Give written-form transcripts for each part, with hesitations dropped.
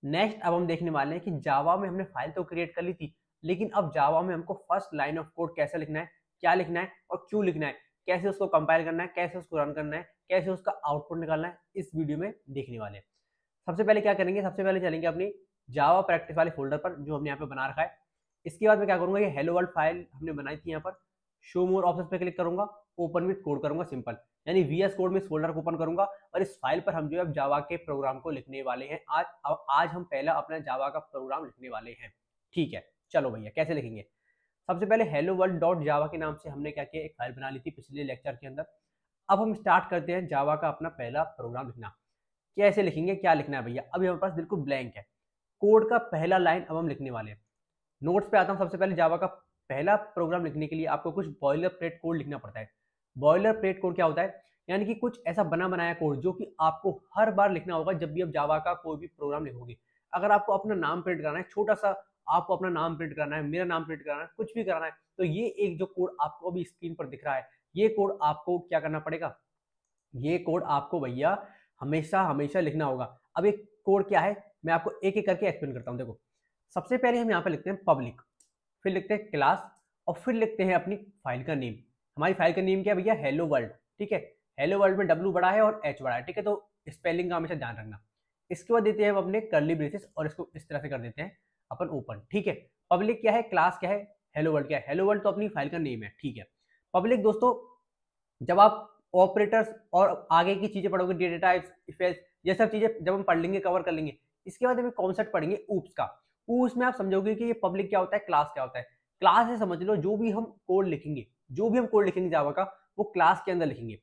Next अब हम देखने वाले हैं कि जावा में हमने फाइल तो क्रिएट कर ली थी, लेकिन अब जावा में हमको फर्स्ट लाइन ऑफ कोड कैसे लिखना है, क्या लिखना है और क्यों लिखना है, कैसे उसको कंपाइल करना है, कैसे उसको रन करना है, कैसे उसका आउटपुट निकालना है, इस वीडियो में देखने वाले हैं। सबसे पहले क्या करेंगे, सबसे पहले चलेंगे अपनी जावा प्रैक्टिस वाले फोल्डर पर जो हमने यहाँ पे बना रखा है। इसके बाद मैं क्या करूंगा, ये हेलो वर्ल्ड फाइल हमने बनाई थी यहाँ पर, शो मोर ऑप्शन पे क्लिक करूंगा, ओपन विद कोड करूंगा सिंपल, यानी वीएस कोड में इस फोल्डर को ओपन करूंगा और इस फाइल पर हम जो है जावा के प्रोग्राम को लिखने वाले हैं। आज हम पहला अपना जावा का प्रोग्राम लिखने वाले हैं। ठीक है, चलो भैया कैसे लिखेंगे। सबसे पहले हेलो वर्ल्ड डॉट जावा के नाम से हमने क्या किया, एक फाइल बना ली थी पिछले लेक्चर के अंदर। अब हम स्टार्ट करते हैं जावा का अपना पहला प्रोग्राम लिखना। कैसे लिखेंगे, क्या लिखना है भैया, अभी हमारे पास बिल्कुल ब्लैंक है। कोड का पहला लाइन अब हम लिखने वाले हैं। नोट्स पे आता हूँ। सबसे पहले जावा का पहला प्रोग्राम लिखने के लिए आपको कुछ बॉयलर प्लेट कोड लिखना पड़ता है। बॉयलर प्लेट कोड क्या होता है, यानी कि कुछ ऐसा बना बनाया कोड जो कि आपको हर बार लिखना होगा जब भी आप जावा का कोई भी प्रोग्राम लिखोगे। अगर आपको अपना नाम प्रिंट करना है, छोटा सा आपको अपना नाम प्रिंट करना है, मेरा नाम प्रिंट करना है, कुछ भी करना है, तो ये एक जो कोड आपको अभी स्क्रीन पर दिख रहा है, ये कोड आपको क्या करना पड़ेगा, ये कोड आपको भैया हमेशा हमेशा लिखना होगा। अब एक कोड क्या है, मैं आपको एक एक करके एक्सप्लेन करता हूँ। देखो, सबसे पहले हम यहाँ पे लिखते हैं पब्लिक, फिर लिखते हैं क्लास, और फिर लिखते हैं अपनी फाइल का नेम। हमारी फाइल का नेम क्या है भैया, हेलो वर्ल्ड। ठीक है, हेलो वर्ल्ड में डब्ल्यू बड़ा है और एच बड़ा है, ठीक है, तो स्पेलिंग का हमेशा ध्यान रखना। इसके बाद देते हैं हम अपने कर्ली ब्रेसेस और इसको इस तरह से कर देते हैं अपन ओपन। ठीक है, पब्लिक क्या है, क्लास क्या है, हेलो वर्ल्ड क्या है। हेलो वर्ल्ड तो अपनी फाइल का नेम है। ठीक है, पब्लिक दोस्तों, जब आप ऑपरेटर्स और आगे की चीजें पढ़ोगे, डेटा टाइप्स, इफेक्ट्स, ये सब चीजें जब हम पढ़ लेंगे, कवर कर लेंगे, इसके बाद हम कॉन्सेप्ट पढ़ेंगे ऊप्स का। ऊप्स में आप समझोगे कि ये पब्लिक क्या होता है, क्लास क्या होता है। क्लास है, समझ लो जो भी हम कोड लिखेंगे, जो भी हम कोड लिखेंगे जावा का, वो क्लास के अंदर लिखेंगे।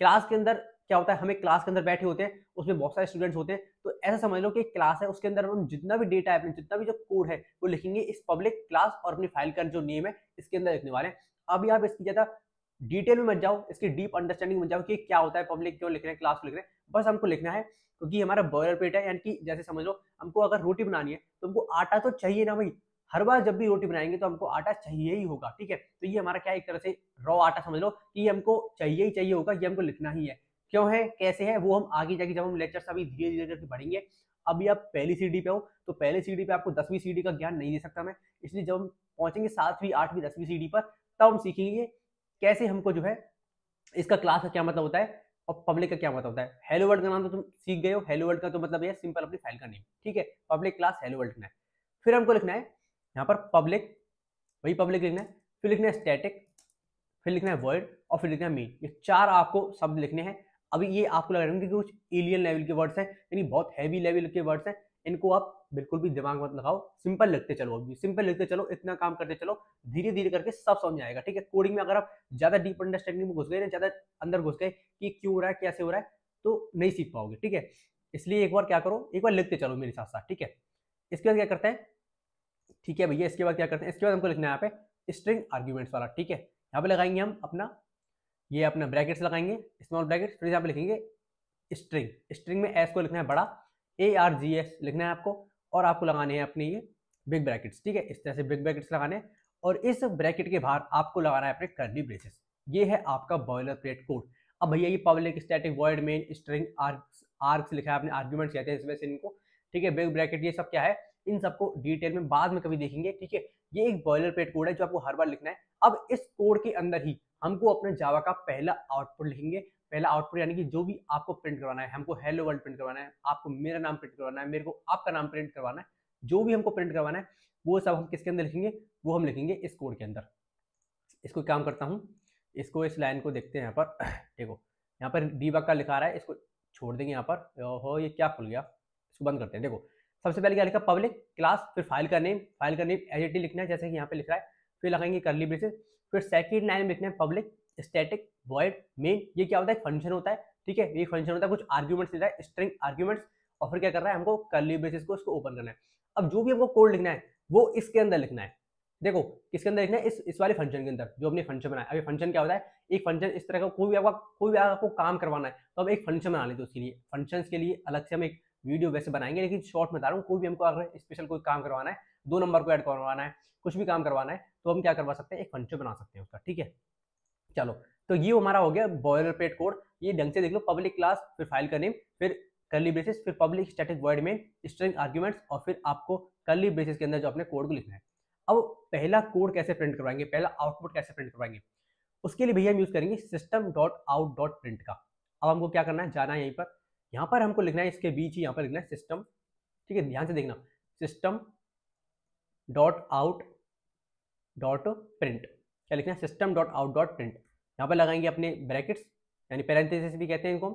क्लास के अंदर क्या होता है, हमें क्लास के अंदर बैठे होते हैं, उसमें बहुत सारे स्टूडेंट्स होते हैं, तो ऐसा समझ लो कि एक क्लास है, उसके अंदर हम जितना भी डेटा है, जितना भी जो कोड है, वो लिखेंगे इस पब्लिक क्लास और अपनी फाइल का जो नेम है इसके अंदर लिखने वाले हैं। अभी आप इसकी ज्यादा डिटेल में मत जाओ, इसकी डीप अंडरस्टैंडिंग मत जाओ कि क्या होता है, पब्लिक क्यों लिख रहे हैं, क्लास को लिख रहे हैं। बस हमको लिखना है क्योंकि हमारा बॉयलर प्लेट है, यानी कि जैसे समझ लो हमको अगर रोटी बनानी है तो हमको आटा तो चाहिए ना भाई। हर बार जब भी रोटी बनाएंगे तो हमको आटा चाहिए ही होगा। ठीक है, तो ये हमारा क्या है, एक तरह से रॉ आटा समझ लो कि ये हमको चाहिए ही चाहिए होगा, ये हमको लिखना ही है। क्यों है, कैसे है, वो हम आगे जाके जब हम लेक्चर अभी धीरे धीरे करके पढ़ेंगे। अभी आप पहली सीढ़ी पे हो, तो पहले सीढ़ी पे आपको 10वीं सीढ़ी का ज्ञान नहीं दे सकता मैं, इसलिए जब हम पहुंचेंगे 7वीं 8वीं 10वीं सीढ़ी पर, तब हम सीखेंगे कैसे हमको जो है इसका क्लास का क्या मतलब होता है और पब्लिक का क्या मतलब होता है। हेलो वर्ल्ड का नाम तो तुम सीख गए हो, हेलो वर्ल्ड का तो मतलब है सिंपल अपनी फाइल का नेम। ठीक है, पब्लिक क्लास हेलो वर्ल्ड लिखना है। फिर हमको लिखना है यहाँ पर पब्लिक, वही पब्लिक लिखना है, फिर लिखना है स्टैटिक, फिर लिखना है वर्ड और फिर लिखना है मेन। ये चार आपको शब्द लिखने हैं। अभी ये आपको लग रहा है कि कुछ एलियन लेवल के वर्ड्स हैं, यानी बहुत हैवी लेवल के वर्ड्स हैं, इनको आप बिल्कुल भी दिमाग मत लगाओ, सिंपल लिखते चलो, अभी सिंपल लिखते चलो, इतना काम करते चलो, धीरे धीरे करके सब समझ आएगा। ठीक है, कोडिंग में अगर आप ज्यादा डीप अंडरस्टैंडिंग में घुस गए ना, ज्यादा अंदर घुस गए कि क्यों हो रहा है, कैसे हो रहा है, तो नहीं सीख पाओगे। ठीक है, इसलिए एक बार क्या करो, एक बार लिखते चलो मेरे साथ साथ। ठीक है, इसके बाद क्या करते हैं, ठीक है भैया, इसके बाद क्या करते हैं, इसके बाद हमको लिखना है यहाँ पे स्ट्रिंग आर्ग्यूमेंट्स वाला। ठीक है, यहाँ पे लगाएंगे हम अपना, ये अपना ब्रैकेट्स लगाएंगे, स्मॉल ब्रैकेट्स, फिर यहाँ पे लिखेंगे स्ट्रिंग। स्ट्रिंग में एस को लिखना है बड़ा, ARGS लिखना है आपको, और आपको लगाने हैं अपने ये बिग ब्रैकेट्स। ठीक है, इस तरह से बिग ब्रैकेट्स लगाने हैं, और इस ब्रैकेट के बाहर आपको लगाना है अपने कर्ली ब्रेसेस। ये है आपका बॉयलर प्लेट कोड। अब भैया ये public static void main string arcs लिखा है आपने, आर्ग्यूमेंट्स कहते हैं इसमें से इनको। ठीक है, बिग ब्रैकेट ये सब क्या है, इन सबको डिटेल में बाद में कभी देखेंगे। ठीक है, ये एक बॉयलर प्लेट कोड है जो आपको हर बार लिखना है। अब इस कोड के अंदर ही हमको अपने जावा का पहला आउटपुट लिखेंगे। पहला आउटपुट यानी कि जो भी आपको प्रिंट करवाना है, हमको हेलो वर्ल्ड प्रिंट करवाना है, आपको मेरा नाम प्रिंट करवाना है, मेरे को आपका नाम प्रिंट करवाना है, जो भी हमको प्रिंट करवाना है वो सब हम किसके अंदर लिखेंगे, वो हम लिखेंगे इस कोड के अंदर। इसको काम करता हूँ, इसको इस लाइन को देखते हैं यहाँ पर। देखो यहाँ पर डीबग का लिखा रहा है, इसको छोड़ देंगे यहाँ पर। ओहो, ये क्या खुल गया, इसको बंद करते हैं। देखो सबसे पहले क्या लिखा, पब्लिक क्लास, फिर फाइल का नेम, फाइल का नेम एज इट इज लिखना है जैसे कि यहाँ पे लिख रहा है, फिर लगाएंगे कर्ली ब्रेसेस, फिर सेकंड लाइन में लिखना है पब्लिक स्टैटिक वॉइड मेन। ये क्या होता है, फंक्शन होता है। ठीक है, ये फंक्शन होता है, कुछ आर्ग्यूमेंट्स लिखा है, स्ट्रिंग आर्ग्यूमेंट्स, और फिर क्या कर रहा है, हमको कर्ली ब्रेसेस को इसको ओपन करना है। अब जो भी हमको कोड लिखना है वो इसके अंदर लिखना है। देखो किसके अंदर लिखना है, इस वाले फंक्शन के अंदर जो हमने फंक्शन बनाया। अभी फंक्शन क्या होता है, एक फंक्शन इस तरह का कोई भी आपको काम करवाना है तो हम एक फंक्शन बना लेते हैं। उसके लिए फंक्शंस के लिए अलग से हम एक वीडियो वैसे बनाएंगे, लेकिन शॉर्ट में बता रहा हूँ, कोई भी हमको अगर स्पेशल कोई काम करवाना है, 2 नंबर को ऐड करवाना है, कुछ भी काम करवाना है, तो हम क्या करवा सकते हैं, एक फंक्शन बना सकते हैं उसका। ठीक है, चलो तो ये हमारा हो गया बॉयलर प्लेट कोड। ये ढंग से देख लो, पब्लिक क्लास, फिर फाइल का नेम, फिर कर्ली ब्रेसेस, फिर पब्लिक स्टैटिक वॉइड में स्ट्रिंग आर्ग्यूमेंट्स, और फिर आपको कर्ली ब्रेसेस के अंदर जो अपने कोड को लिखना है। अब पहला कोड कैसे प्रिंट करवाएंगे, पहला आउटपुट कैसे प्रिंट करवाएंगे, उसके लिए भैया हम यूज करेंगे system dot out dot print का। अब हमको क्या करना है, जाना है यहाँ पर हमको लिखना है, इसके बीच ही यहाँ पर लिखना है सिस्टम, ठीक है, ध्यान से देखना, system dot out dot print, क्या लिखना है, system dot out dot print. यहाँ पर लगाएंगे अपने ब्रैकेट्स, यानी पैरेंथेसिस भी कहते हैं इनको।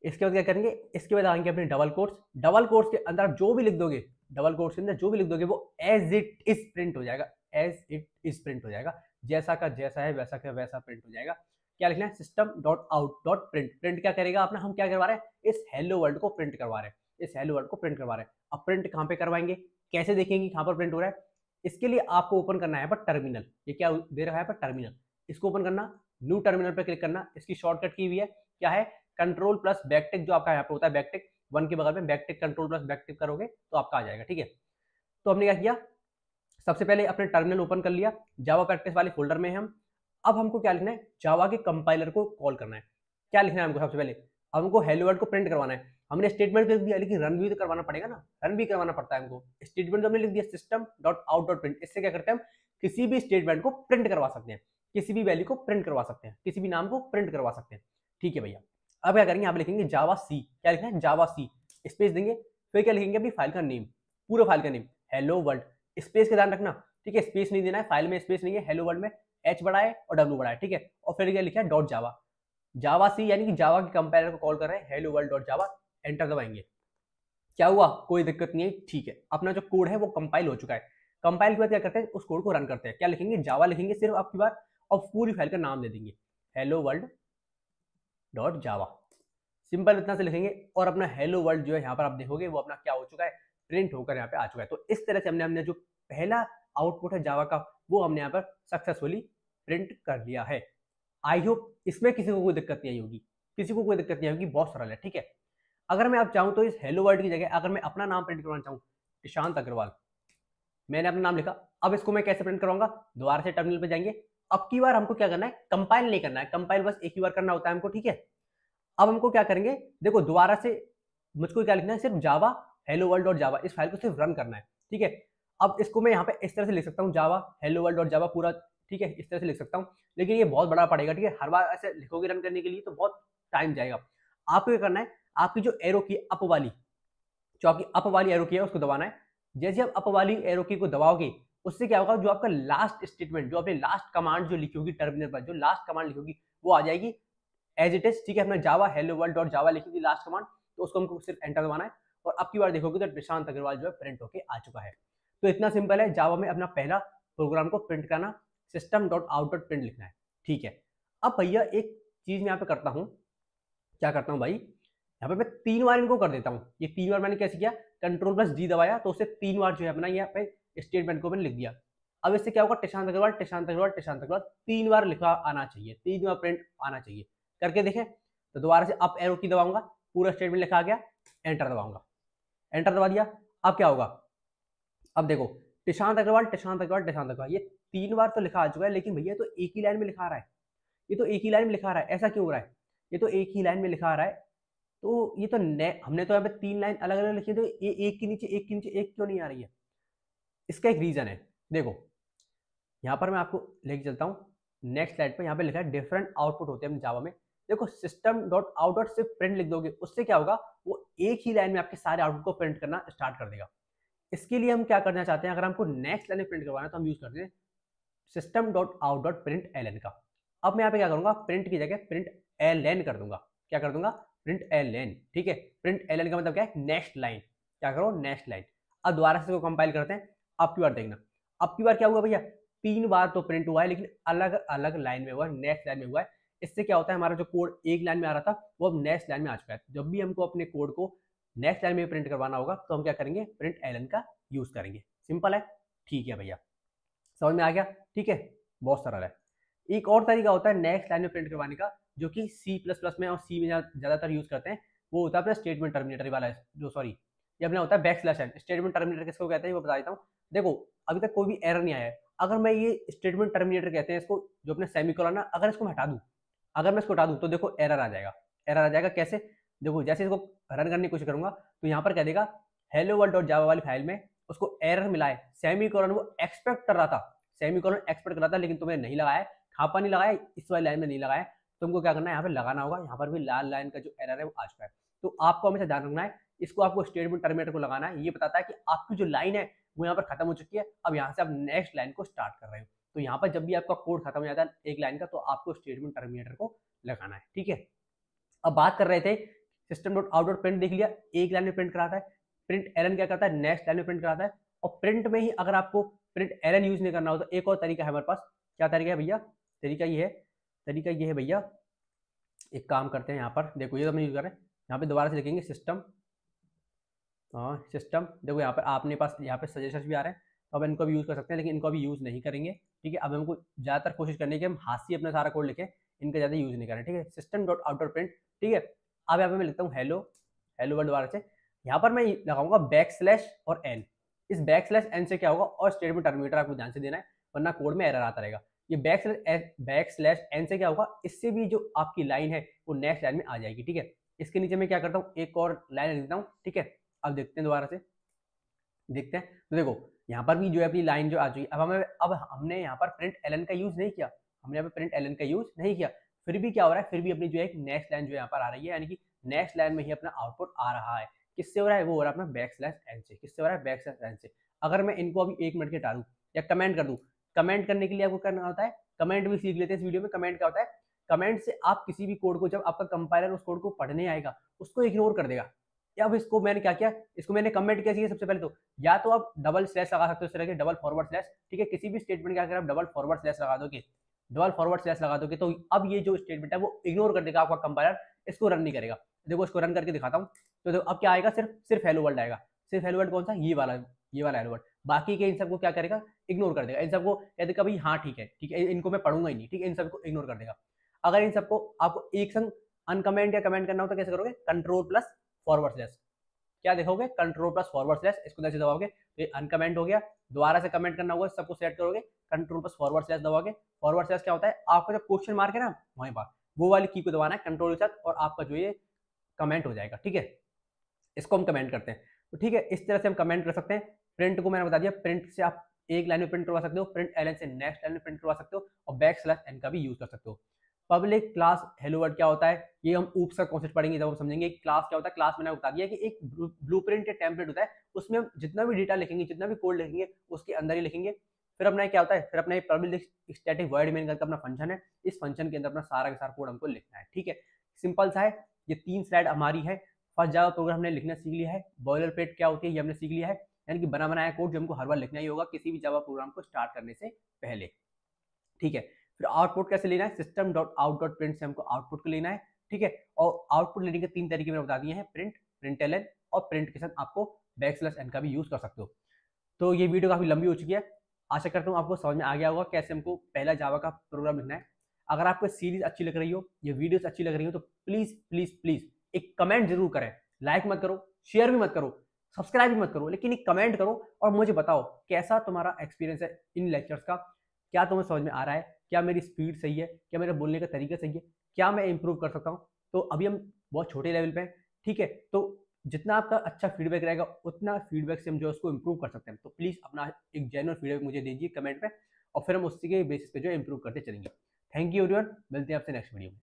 इसके बाद क्या करेंगे, इसके बाद लगाएंगे अपने डबल कोट्स। डबल कोट्स के अंदर आप जो भी लिख दोगे, डबल कोट्स के अंदर जो भी लिख दोगे वो एज इट इज प्रिंट हो जाएगा, एज इट इज प्रिंट हो जाएगा, जैसा का जैसा है वैसा का वैसा प्रिंट हो जाएगा। क्या लिखना है, system dot out dot print. Print क्या करेगा अपना, हम क्या करवा रहे हैं, इस हेलो वर्ल्ड को प्रिंट करवा रहे हैं, इस हेलो वर्ल्ड को प्रिंट करवा रहे हैं। अब प्रिंट कहाँ पे करवाएंगे, कैसे देखेंगे कहाँ पर प्रिंट हो रहा है, इसके लिए आपको ओपन करना है पर टर्मिनल, ये क्या दे रहा है पर टर्मिनल, इसको ओपन करना, न्यू टर्मिनल पर क्लिक करना। इसकी शॉर्टकट की हुई है, क्या है, कंट्रोल प्लस बैकटिक, जो आपका यहाँ पे होता है बैकटिक 1 के बगल में बैकटिक, कंट्रोल प्लस बैकटिक करोगे तो आपका आ जाएगा, ठीक है। तो हमने क्या किया, सबसे पहले अपने टर्मिनल ओपन कर लिया, जावा प्रैक्टिस वाले फोल्डर में हम। अब हमको क्या लिखना है, जावा के कंपाइलर को कॉल करना है। क्या लिखना है हमको, सबसे पहले अब हमको हेलो वर्ल्ड को प्रिंट करवाना है। हमने स्टेटमेंट लिख दिया, लेकिन रन भी तो करवाना पड़ेगा ना, रन भी करवाना पड़ता है हमको। स्टेटमेंट जो हमने लिख दिया system dot out dot print, इससे क्या करते हैं हम, किसी भी स्टेटमेंट को प्रिंट करवा सकते हैं, किसी भी वैल्यू को प्रिंट करवा सकते हैं, किसी भी नाम को प्रिंट करवा सकते हैं, ठीक है भैया। अब क्या करेंगे, यहाँ पे लिखेंगे जावा सी, क्या लिखना है, जावा सी, स्पेस देंगे, फिर क्या लिखेंगे अपनी फाइल का नेम, पूरा फाइल का नेम हेलो वर्ल्ड, स्पेस का ध्यान रखना, ठीक है, स्पेस नहीं देना है, फाइल में स्पेस नहीं है, हेलो वर्ल्ड में एच बड़ा है और डब्ल्यू बड़ा है, ठीक है। और फिर क्या लिखा है, डॉट जावा, जावा सी यानी कि जावा के कंपाइलर को कॉल कर रहे हैं, हेलो वर्ल्ड डॉट जावा, एंटर दबाएंगे। क्या हुआ, कोई दिक्कत नहीं है, ठीक है, अपना जो कोड है वो कंपाइल हो चुका है। कंपाइल के बाद क्या करते हैं, उस कोड को रन करते हैं। क्या लिखेंगे, जावा लिखेंगे सिर्फ आपकी बार, और पूरी फाइल का नाम दे देंगे हेलो वर्ल्ड डॉट जावा, सिंपल इतना से लिखेंगे। और अपना हेलो वर्ल्ड जो है यहाँ पर आप देखोगे वो अपना क्या हो चुका है, प्रिंट होकर यहाँ पे आ चुका है। तो इस तरह से हमने जो पहला आउटपुट है जावा का, वो हमने यहाँ पर सक्सेसफुली प्रिंट कर लिया है। आई होप इसमें किसी को कोई दिक्कत नहीं आई होगी, किसी को कोई दिक्कत नहीं आएगी, बहुत सरल है, ठीक है। अगर मैं आप चाहूँ तो इस हेलो वर्ल्ड की जगह अगर मैं अपना नाम प्रिंट करवाना चाहूँ, ईशांत अग्रवाल, मैंने अपना नाम लिखा, अब इसको मैं कैसे प्रिंट करूंगा, दोबारा से टर्मिनल पे जाएंगे। अब की बार हमको क्या करना है, कंपाइल नहीं करना है, कंपाइल बस एक ही बार करना होता है हमको, ठीक है। अब हमको क्या करेंगे, देखो दोबारा से मुझको क्या लिखना है, सिर्फ जावा हेलो वर्ल्ड डॉट जावा, इस फाइल को सिर्फ रन करना है, ठीक है। अब इसको मैं यहाँ पे इस तरह से लिख सकता हूँ, जावा हेलो वर्ल्ड डॉट जावा पूरा, ठीक है, इस तरह से लिख सकता हूँ, लेकिन ये बहुत बड़ा पड़ेगा, ठीक है, हर बार ऐसे लिखोगे रन करने के लिए तो बहुत टाइम जाएगा। आपको क्या करना है, आपकी जो एरो की अप वाली, जो आपकी अप वाली एरो की है उसको दबाना है। जैसे आप अप वाली एरो की को दबाओगे, उससे क्या होगा, जो आपका लास्ट स्टेटमेंट, जो आपने लास्ट कमांड जो लिखी होगी टर्मिनल पर, जो लास्ट कमांड लिखी होगी वो आ जाएगी एज इट इज, ठीक है। अपना जावा हेलो वर्ल्ड डॉट जावा लिखी थी लास्ट कमांड, तो उसको हमको सिर्फ एंटर दबाना है, और अब की बार देखोगे तो ईशांत अग्रवाल जो है प्रिंट होके आ चुका है। तो इतना सिंपल है जावा में अपना पहला प्रोग्राम को प्रिंट करना, system dot out dot print लिखना है, ठीक है। अब भैया एक चीज मैं यहाँ पे करता हूँ, क्या करता हूँ भाई, यहाँ पे मैं 3 बार इनको कर देता हूँ। ये 3 बार मैंने कैसे किया, कंट्रोल प्लस डी दबाया तो उससे 3 बार जो है अपना यहाँ पे स्टेटमेंट को मैंने लिख दिया। अब इससे क्या होगा, ईशांत अग्रवाल ईशांत अग्रवाल ईशांत अग्रवाल 3 बार लिखा आना चाहिए, 3 बार प्रिंट आना चाहिए। करके देखें तो दोबारा से अप एरो की दबाऊंगा, पूरा स्टेटमेंट लिखा आ गया, एंटर दबाऊंगा, एंटर दबा दिया। अब क्या होगा, अब देखो ईशांत अग्रवाल ईशांत अग्रवाल ईशांत अग्रवाल, ये 3 बार तो लिखा आ चुका है, लेकिन भैया तो एक ही लाइन में लिखा आ रहा है, ये तो एक ही लाइन में लिखा आ रहा है, ऐसा क्यों हो रहा है, ये तो एक ही लाइन में लिखा आ रहा है। तो ये तो हमने तो यहाँ पे 3 लाइन अलग अलग लिखी है, तो ये एक के नीचे एक के नीचे एक क्यों नहीं आ रही है, इसका एक रीजन है। देखो यहाँ पर मैं आपको लेके चलता हूँ नेक्स्ट स्लाइड पे, यहाँ पे लिखा है डिफरेंट आउटपुट होते हैं जावा में। देखो सिस्टम डॉट आउट डॉट सिर्फ प्रिंट लिख दोगे, उससे क्या होगा, वो एक ही लाइन में आपके सारे आउटपुट को प्रिंट करना स्टार्ट कर देगा। इसके लिए हम क्या करना चाहते हैं, अगर हमको नेक्स्ट लाइन में प्रिंट करवाना है तो हम यूज करते हैं system dot out dot print L का। अब मैं यहाँ पे क्या करूंगा, प्रिंट की जगह प्रिंट एल कर दूंगा, क्या कर दूंगा, प्रिंट एल, ठीक है। प्रिंट एल का मतलब क्या है, नेक्स्ट लाइन, क्या करो, नेक्स्ट लाइन। अब दोबारा से कंपाइल करते हैं, अब की बार देखना, अब की बार क्या हुआ भैया, 3 बार तो प्रिंट हुआ है, लेकिन अलग अलग लाइन में हुआ है, नेक्स्ट लाइन में हुआ है। इससे क्या होता है, हमारा जो कोड एक लाइन में आ रहा था वो अब नेक्स्ट लाइन में आ चुका है। जब भी हमको अपने कोड को नेक्स्ट लाइन में प्रिंट करवाना होगा तो हम क्या करेंगे, प्रिंट एल का यूज करेंगे। सिंपल है, ठीक है भैया, समझ में आ गया, ठीक है, बहुत सरल है। एक और तरीका होता है नेक्स्ट लाइन में प्रिंट करवाने का, जो कि C++ में और सी में ज्यादातर यूज करते हैं, वो होता है अपना स्टेटमेंट टर्मिनेटर वाला, जो सॉरी ये अपना होता है बैकस्लैश n। स्टेटमेंट टर्मिनेटर किसको कहते हैं वो बता देता हूँ। देखो अभी तक कोई भी एरर नहीं आया है, अगर मैं ये स्टेटमेंट टर्मिनेटर कहते हैं इसको, जो अपने सेमीकोलन है, अगर इसको मैं हटा दूं, अगर मैं इसको हटा दूं तो देखो एरर आ जाएगा। एरर आ जाएगा कैसे, देखो जैसे इसको रन करने की कोशिश करूंगा तो यहाँ पर कह देगा हेलो वर्ल्ड डॉट जावा वाली फाइल में उसको एरर मिला है, सेमी कॉलन वो एक्सपेक्ट कर रहा था, सेमी कॉलन एक्सपेक्ट कर रहा था, लेकिन तुम्हें नहीं लगाया, खापा नहीं लगाया, इस वाली लाइन में नहीं लगाया, तुमको क्या करना है यहाँ पे लगाना होगा। यहाँ पर भी लाल लाइन का जो एरर है वो आ चुका है। तो आपको हमेशा ध्यान रखना है, इसको आपको स्टेटमेंट टर्मिनेटर को लगाना है। ये बताता है कि आपकी जो लाइन है वो यहाँ पर खत्म हो चुकी है, अब यहाँ से आप नेक्स्ट लाइन को स्टार्ट कर रहे हो। तो यहाँ पर जब भी आपका कोड खत्म हो जाता है एक लाइन का, तो आपको स्टेटमेंट टर्मिनेटर को लगाना है। ठीक है, अब बात कर रहे थे system dot out dot print, देख लिया एक लाइन में प्रिंट कराता है। प्रिंट एलन क्या करता है, नेक्स्ट लाइन में प्रिंट कराता है। और प्रिंट में ही अगर आपको प्रिंट एलन यूज नहीं करना हो तो एक और तरीका है हमारे पास। क्या तरीका है भैया, तरीका ये है भैया, एक काम करते हैं यहाँ पर, देखो ये तो हम यूज कर रहे हैं, यहाँ पे दोबारा से लिखेंगे सिस्टम, सिस्टम, देखो यहाँ पर आपने पास यहाँ पे सजेशंस भी आ रहे हैं, तो अब इनको भी यूज कर सकते हैं, लेकिन इनको अभी यूज नहीं करेंगे। ठीक है, अब हमको ज्यादातर कोशिश करनी है कि हम हाथ से अपना सारा कोड लिखें, इनका ज्यादा यूज नहीं करें। ठीक है, system dot out dot print. ठीक है, अब यहाँ पे मैं लिखता हूँ हेलो, हेलो वर्ल्ड दोबारा से, यहाँ पर मैं लगाऊंगा बैक स्लैश और एन। इस बैक स्लैश एन से क्या होगा, और स्टेटमेंट टर्मिनेटर आपको ध्यान से देना है, वरना कोड में एरर आता रहेगा। ये बैक स्लैश एन से क्या होगा, इससे भी जो आपकी लाइन है वो नेक्स्ट लाइन में आ जाएगी। ठीक है, इसके नीचे मैं क्या करता हूँ, एक और लाइन लिख देता हूँ। ठीक है, अब देखते हैं दोबारा से, देखते हैं। तो देखो यहाँ पर भी जो है अपनी लाइन जो आ चुकी है। अब हमने यहाँ पर प्रिंट एलन का यूज नहीं किया, हमने यहाँ पे प्रिंट एलन का यूज नहीं किया, फिर भी क्या हो रहा है, फिर भी अपनी जो है नेक्स्ट लाइन जो यहाँ पर आ रही है, यानी कि नेक्स्ट लाइन में ही अपना आउटपुट आ रहा है। किससे हो रहा है, वो हो रहा है अपना बैक स्लैश एन से। किससे हो रहा है, बैक स्लैश एन से। अगर मैं इनको अभी 1 मिनट के टालू या कमेंट कर दूं, कमेंट करने के लिए आपको करना होता है, कमेंट भी सीख लेते हैं इस वीडियो में। कमेंट क्या होता है, कमेंट से आप किसी भी कोड को, जब आपका कंपाइलर उस कोड को पढ़ने आएगा, उसको इग्नोर कर देगा। अब इसको मैंने क्या किया, इसको मैंने कमेंट किया चाहिए सबसे पहले तो, या तो आप डबल स्लैश लगा सकते हो, इस तरह के डबल फॉरवर्ड स्लैश। ठीक है, किसी भी स्टेटमेंट का अगर आप डबल फॉरवर्ड स्लैश लगा दोगे, डबल फॉरवर्ड स्लैश लगा दोगे, तो अब ये जो स्टेटमेंट है वो इग्नोर कर देगा आपका कंपाइलर, इसको रन नहीं करेगा। देखो इसको रन करके दिखाता हूँ, तो देखो अब क्या आएगा, सिर्फ हेलो वर्ल्ड आएगा। सिर्फ हेलो वर्ल्ड कौन सा, ये वाला हेलो वर्ल्ड। बाकी के इन सबको क्या करेगा, इग्नोर कर देगा। इन सबको कह देगा भाई हाँ ठीक है, ठीक है, इनको मैं पढ़ूंगा ही नहीं। ठीक है, इन सबको इग्नोर कर देगा। अगर इन सबको आपको एक संग अनकमेंट या कमेंट करना हो तो कैसे करोगे, कंट्रोल प्लस फॉरवर्ड स्लैश, क्या देखोगे, कंट्रोल प्लस फॉरवर्ड स्लैश, इसको जैसे दबाओगे तो ये अनकमेंट हो गया। दोबारा से कमेंट करना होगा, सबको सेट करोगे, कंट्रोल प्लस फॉरवर्ड स्लैश दबाओगे। फॉरवर्ड स्लैश क्या होता है, आपका जो क्वेश्चन मार्क है ना वहीं पर, वो वाली की को दबाना है कंट्रोल के साथ, और आपका जो ये कमेंट हो जाएगा। ठीक है, इसको हम कमेंट करते हैं। तो ठीक है, इस तरह से हम कमेंट कर सकते हैं। प्रिंट को मैंने बता दिया, प्रिंट से आप एक लाइन में प्रिंट करवा सकते हो, प्रिंट एलन से नेक्स्ट लाइन में प्रिंट करवा सकते हो, और बैक स्लैश एन का भी यूज कर सकते हो। पब्लिक क्लास हेलो वर्ल्ड क्या होता है, ये हम ऊप्स का कॉन्सेप्ट पढ़ेंगे जब हम समझेंगे क्लास क्या होता है। क्लास मैंने बता दिया कि एक ब्लूप्रिंट या टेम्पलेट होता है, उसमें हम जितना भी डेटा लिखेंगे, जितना भी कोड लिखेंगे, उसके अंदर ही लिखेंगे। फिर अपना क्या होता है, फिर अपना पब्लिक स्टैटिक वॉइड मेन करके अपना फंक्शन है, इस फंक्शन के अंदर अपना सारा का सारा कोड हमको लिखना है। ठीक है, सिंपल सा है। ये 3 स्लाइड हमारी है। फर्स्ट जावा प्रोग्राम हमने लिखना सीख लिया है, बॉयलर प्लेट क्या होती है ये हमने सीख लिया है, यानी कि बना बनाया कोड जो हमको हर बार लिखना ही होगा किसी भी जावा प्रोग्राम को स्टार्ट करने से पहले। ठीक है, फिर आउटपुट कैसे लेना है, system dot out dot print से हमको आउटपुट को लेना है। ठीक है, और आउटपुट लेने के 3 तरीके मैंने बता दिए हैं, प्रिंट, प्रिंट एलन, और प्रिंट के साथ आपको बैक स्लैश एन का भी यूज कर सकते हो। तो ये वीडियो काफी लंबी हो चुकी है, आशा करता हूँ आपको समझ में आ गया होगा कैसे हमको पहला जावा का प्रोग्राम लिखना है। अगर आपको सीरीज अच्छी लग रही हो, ये वीडियोस अच्छी लग रही हो, तो प्लीज प्लीज प्लीज एक कमेंट जरूर करें। लाइक मत करो, शेयर भी मत करो, सब्सक्राइब भी मत करो, लेकिन एक कमेंट करो और मुझे बताओ कैसा तुम्हारा एक्सपीरियंस है इन लेक्चर्स का। क्या तुम्हें समझ में आ रहा है, क्या मेरी स्पीड सही है, क्या मेरे बोलने का तरीका सही है, क्या मैं इंप्रूव कर सकता हूँ। तो अभी हम बहुत छोटे लेवल पे हैं। ठीक है, तो जितना आपका अच्छा फीडबैक रहेगा, उतना फीडबैक से हम जो उसको इंप्रूव कर सकते हैं। तो प्लीज अपना एक जेन्युइन फीडबैक मुझे दीजिए कमेंट पे, और फिर हम उसी के बेसिस पे जो इंप्रूव करते चलेंगे। थैंक यू एवरीवन, मिलते हैं आपसे नेक्स्ट वीडियो में।